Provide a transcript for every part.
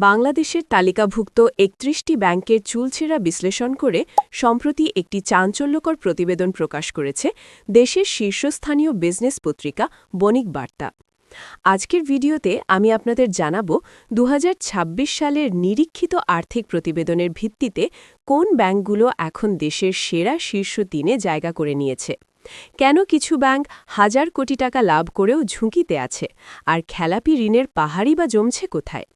বাংলাদেশের তালিকাভুক্ত ৩১টি ব্যাংকের চুলচেরা বিশ্লেষণ করে সম্প্রতি একটি চাঞ্চল্যকর প্রতিবেদন প্রকাশ করেছে দেশের শীর্ষস্থানীয় বিজনেস পত্রিকা বণিক বার্তা। আজকের ভিডিওতে আমি আপনাদের জানাব ২০২৬ সালের নিরীক্ষিত আর্থিক প্রতিবেদনের ভিত্তিতে কোন ব্যাংকগুলো এখন দেশের সেরা শীর্ষ ৩-এ জায়গা করে নিয়েছে, কেন কিছু ব্যাংক হাজার কোটি টাকা লাভ করেও ঝুঁকিতে আছে, আর খেলাপি ঋণের পাহাড়ই বা জমছে কোথায়।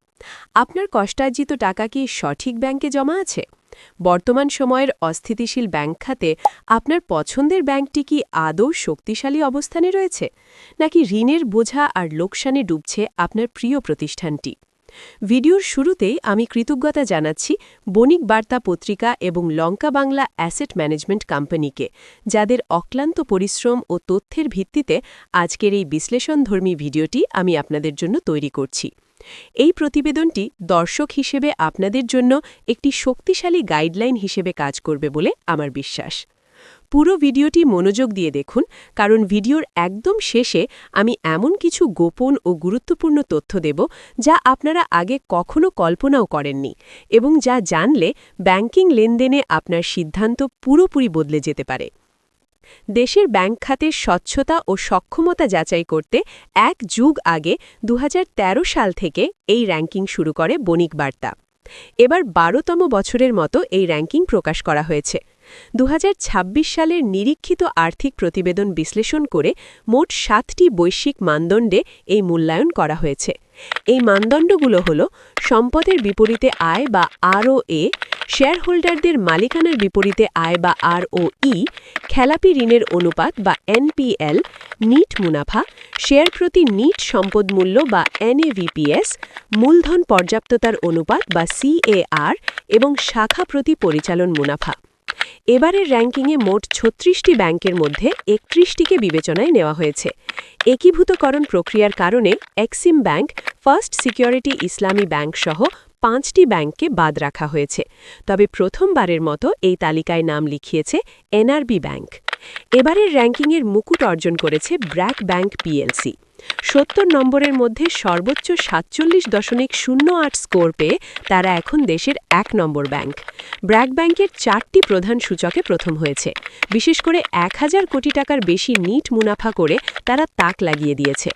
আপনার কষ্টার্জিত টাকা কি সঠিক ব্যাংকে জমা আছে? বর্তমান সময়ের অস্থিতিশীল ব্যাংক খাতে আপনার পছন্দের ব্যাংকটি কি আদৌ শক্তিশালী অবস্থানে রয়েছে, নাকি ঋণের বোঝা আর লোকসানে ডুবছে আপনার প্রিয় প্রতিষ্ঠানটি? ভিডিওর শুরুতেই আমি কৃতজ্ঞতা জানাচ্ছি বণিক বার্তা পত্রিকা এবং লঙ্কা বাংলা অ্যাসেট ম্যানেজমেন্ট কোম্পানিকে, যাদের অক্লান্ত পরিশ্রম ও তথ্যের ভিত্তিতে আজকের এই বিশ্লেষণধর্মী ভিডিওটি আমি আপনাদের জন্য তৈরি করছি। এই প্রতিবেদনটি দর্শক হিসেবে আপনাদের জন্য একটি শক্তিশালী গাইডলাইন হিসেবে কাজ করবে বলে আমার বিশ্বাস। পুরো ভিডিওটি মনোযোগ দিয়ে দেখুন, কারণ ভিডিওর একদম শেষে আমি এমন কিছু গোপন ও গুরুত্বপূর্ণ তথ্য দেব যা আপনারা আগে কখনো কল্পনাও করেননি, এবং যা জানলে ব্যাংকিং লেনদেনে আপনার সিদ্ধান্ত পুরোপুরি বদলে যেতে পারে। দেশের ব্যাংক খাতের স্বচ্ছতা ও সক্ষমতা যাচাই করতে এক যুগ আগে ২০১৩ সাল থেকে এই র্যাঙ্কিং শুরু করে বণিক বার্তা। এবার ১২তম বছরের মতো এই র্যাঙ্কিং প্রকাশ করা হয়েছে। ২০২৬ সালের নিরীক্ষিত আর্থিক প্রতিবেদন বিশ্লেষণ করে মোট ৭টি বৈশ্বিক মানদণ্ডে এই মূল্যায়ন করা হয়েছে। এই মানদণ্ডগুলো হল সম্পদের বিপরীতে আয় বা আরওএ, শেয়ারহোল্ডারদের মালিকানার বিপরীতে আয় বা আরওই, খেলাপি ঋণের অনুপাত বা এনপিএল, নিট মুনাফা, শেয়ার প্রতি নিট সম্পদ মূল্য বা এনএভিপিএস, মূলধন পর্যাপ্ততার অনুপাত বা সিএআর এবং শাখা প্রতি পরিচালন মুনাফা। এবারের র্যাঙ্কিংয়ে মোট ৩৬টি ব্যাংকের মধ্যে ৩১টিকে বিবেচনায় নেওয়া হয়েছে। একীভূতকরণ প্রক্রিয়ার কারণে এক্সিম ব্যাংক, ফার্স্ট সিকিউরিটি ইসলামী ব্যাংক সহ ৫টি ব্যাংককে বাদ রাখা হয়েছে, তবে প্রথমবারের মতো এই তালিকায় নাম লিখিয়েছে এনআরবি ব্যাংক। এবারের র্যাঙ্কিংয়ের মুকুট অর্জন করেছে ব্র্যাক ব্যাংক পিএলসি। ৭০ নম্বরের মধ্যে সর্বোচ্চ ৪৭.০৮ স্কোর পেয়ে তারা এখন দেশের ১ নম্বর ব্যাংক। ব্র্যাক ব্যাংকের ৪টি প্রধান সূচকে প্রথম হয়েছে। বিশেষ করে ১,০০০ কোটি টাকার বেশি নিট মুনাফা করে তারা তাক লাগিয়ে দিয়েছে।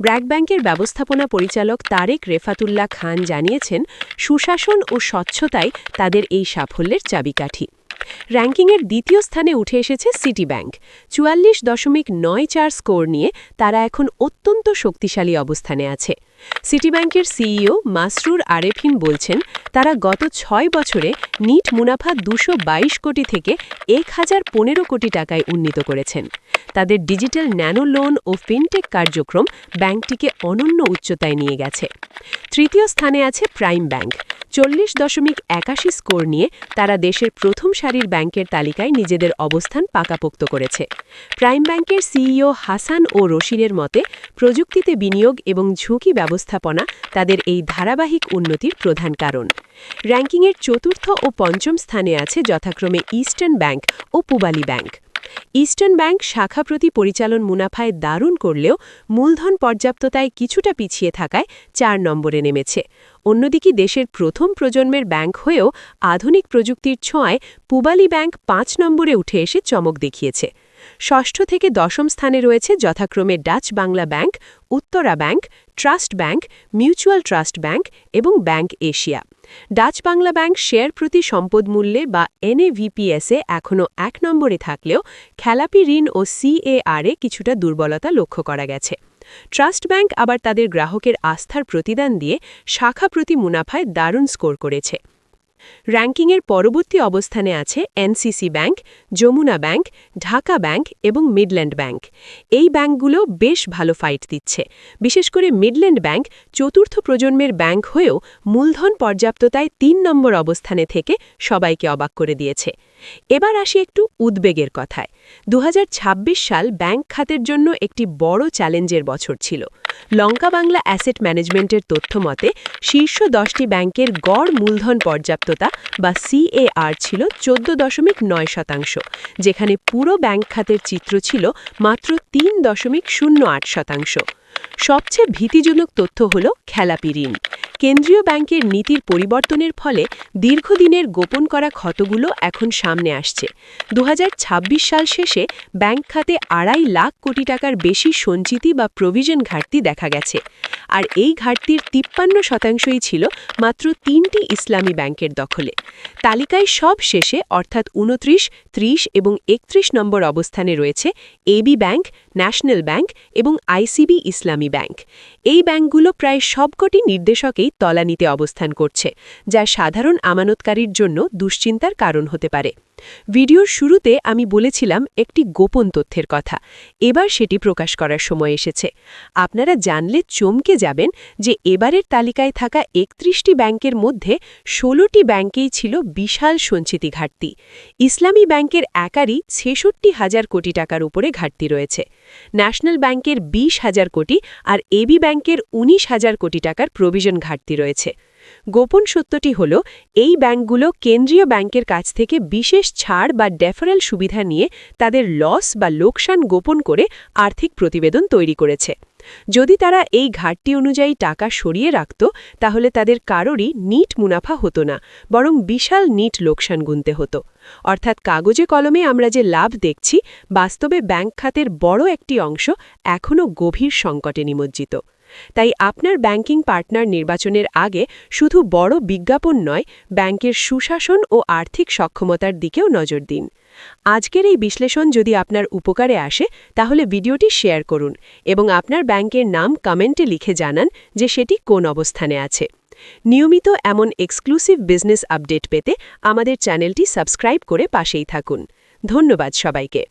ব্র্যাক ব্যাংকের ব্যবস্থাপনা পরিচালক তারেক রেফাতুল্লাহ খান জানিয়েছেন, সুশাসন ও স্বচ্ছতাই তাদের এই সাফল্যের চাবিকাঠি। র্যাঙ্কিংয়ের দ্বিতীয় স্থানে উঠে এসেছে সিটি ব্যাংক। ৪৪.৯৪ স্কোর নিয়ে তারা এখন অত্যন্ত শক্তিশালী অবস্থানে আছে। সিটি ব্যাংকের সিইও মাসরুর আরেফিন বলছেন, তারা গত ৬ বছরে নিট মুনাফা ২২২ কোটি থেকে ১,০১৫ কোটি টাকায় উন্নীত করেছেন। তাদের ডিজিটাল ন্যানো লোন ও ফিনটেক কার্যক্রম ব্যাংকটিকে অনন্য উচ্চতায় নিয়ে গেছে। তৃতীয় স্থানে আছে প্রাইম ব্যাংক। ৪০.৮১ স্কোর নিয়ে তারা দেশের প্রথম সারির ব্যাংকের তালিকায় নিজেদের অবস্থান পাকাপোক্ত করেছে। প্রাইম ব্যাংকের সিইও হাসান ও রশিদের মতে, প্রযুক্তিতে বিনিয়োগ এবং ঝুঁকি ব্যবস্থাপনা তাদের এই ধারাবাহিক উন্নতির প্রধান কারণ। র্যাঙ্কিংয়ের চতুর্থ ও পঞ্চম স্থানে আছে যথাক্রমে ইস্টার্ন ব্যাংক ও পূবালী ব্যাংক। ইস্টার্ন ব্যাংক শাখা প্রতি পরিচালন মুনাফায় দারুণ করলেও মূলধন পর্যাপ্ততায় কিছুটা পিছিয়ে থাকায় ৪ নম্বরে নেমেছে। অন্যদিকে দেশের প্রথম প্রজন্মের ব্যাংক হয়েও আধুনিক প্রযুক্তির ছোঁয়ায় পূবালী ব্যাংক ৫ নম্বরে উঠে এসে চমক দেখিয়েছে। ষষ্ঠ থেকে দশম স্থানে রয়েছে যথাক্রমে Dutch Bangla bank, Uttara bank, trust bank, mutual trust bank এবং bank Asia. Dutch Bangla bank share প্রতি সম্পদ মূল্যে বা এনএভিপিএসে এখনও ১ নম্বরে থাকলেও খেলাপি ঋণ ও সিএআরে কিছুটা দুর্বলতা লক্ষ্য করা গেছে। ট্রাস্ট ব্যাংক আবার তাদের গ্রাহকের আস্থার প্রতিদান দিয়ে শাখা প্রতি মুনাফায় দারুণ স্কোর করেছে। র্যাঙ্কিংয়ের পরবর্তী অবস্থানে আছে NCC bank, Jamuna bank, Dhaka bank এবং মিডল্যান্ড ব্যাংক। এই ব্যাংকগুলো বেশ ভালো ফাইট দিচ্ছে। বিশেষ করে মিডল্যান্ড ব্যাংক চতুর্থ প্রজন্মের ব্যাংক হয়েও মূলধন পর্যাপ্ততায় ৩ নম্বর অবস্থানে থেকে সবাইকে অবাক করে দিয়েছে। এবার আসি একটু উদ্বেগের কথায়। ২০২৬ সাল ব্যাংক খাতের জন্য একটি বড় চ্যালেঞ্জের বছর ছিল। লঙ্কা বাংলা অ্যাসেট ম্যানেজমেন্টের তথ্য মতে শীর্ষ ১০টি ব্যাংকের গড় মূলধন পর্যাপ্ততা বা সিএআর ছিল ১৪.৯%, যেখানে পুরো ব্যাংক খাতের চিত্র ছিল মাত্র ৩.০৮%। সবচেয়ে ভীতিজনক তথ্য হল খেলাপি ঋণ। কেন্দ্রীয় ব্যাংকের নীতির পরিবর্তনের ফলে দীর্ঘদিনের গোপন করা ক্ষতগুলো এখন সামনে আসছে। 2026 সাল শেষে ব্যাংক খাতে 2.5 লাখ কোটি টাকার বেশি সঞ্চিতি বা প্রভিশন ঘাটতি দেখা গেছে। আর এই ঘাটতির 53% ছিল মাত্র 3টি ইসলামী ব্যাংকের দখলে। তালিকায় সব শেষে অর্থাৎ 29, 30 এবং 31 নম্বর অবস্থানে রয়েছে এবি ব্যাংক, ন্যাশনাল ব্যাংক এবং আইসিবি ইসলামী ব্যাংক। এই ব্যাংকগুলো প্রায় সবকটি নির্দেশকেই তলানিতে অবস্থান করছে, যা সাধারণ আমানতকারীর জন্য দুশ্চিন্তার কারণ হতে পারে। ভিডিওর শুরুতে আমি বলেছিলাম একটি গোপন তথ্যের কথা। এবার সেটি প্রকাশ করার সময় এসেছে। আপনারা জানলে চমকে যাবেন যে এবারের তালিকায় থাকা 31টি ব্যাংকের মধ্যে 16টি ব্যাংকেই ছিল বিশাল সঞ্চিতি ঘাটতি। ইসলামী ব্যাংকের একারই 66,000 কোটি টাকার উপরে ঘাটতি রয়েছে। ন্যাশনাল ব্যাংকের 20,000 কোটি আর এবি ব্যাংকের 19,000 কোটি টাকার প্রভিশন ঘাটতি রয়েছে। গোপন সত্যটি হল, এই ব্যাংকগুলো কেন্দ্রীয় ব্যাংকের কাছ থেকে বিশেষ ছাড় বা ডেফারেল সুবিধা নিয়ে তাদের লস বা লোকসান গোপন করে আর্থিক প্রতিবেদন তৈরি করেছে। যদি তারা এই ঘাটতি অনুযায়ী টাকা সরিয়ে রাখত, তাহলে তাদের কারোরই নিট মুনাফা হতো না, বরং বিশাল নিট লোকসান গুনতে হতো। অর্থাৎ কাগজে কলমে আমরা যে লাভ দেখছি, বাস্তবে ব্যাংক খাতের বড় একটি অংশ এখনও গভীর সংকটে নিমজ্জিত। তাই আপনার ব্যাংকিং পার্টনার নির্বাচনের আগে শুধু বড় বিজ্ঞাপন নয়, ব্যাংকের সুশাসন ও আর্থিক সক্ষমতার দিকেও নজর দিন। আজকের এই বিশ্লেষণ যদি আপনার উপকারে আসে, তাহলে ভিডিওটি শেয়ার করুন এবং আপনার ব্যাংকের নাম কমেন্টে লিখে জানান যে সেটি কোন অবস্থানে আছে। নিয়মিত এমন এক্সক্লুসিভ বিজনেস আপডেট পেতে আমাদের চ্যানেলটি সাবস্ক্রাইব করে পাশেই থাকুন। ধন্যবাদ সবাইকে।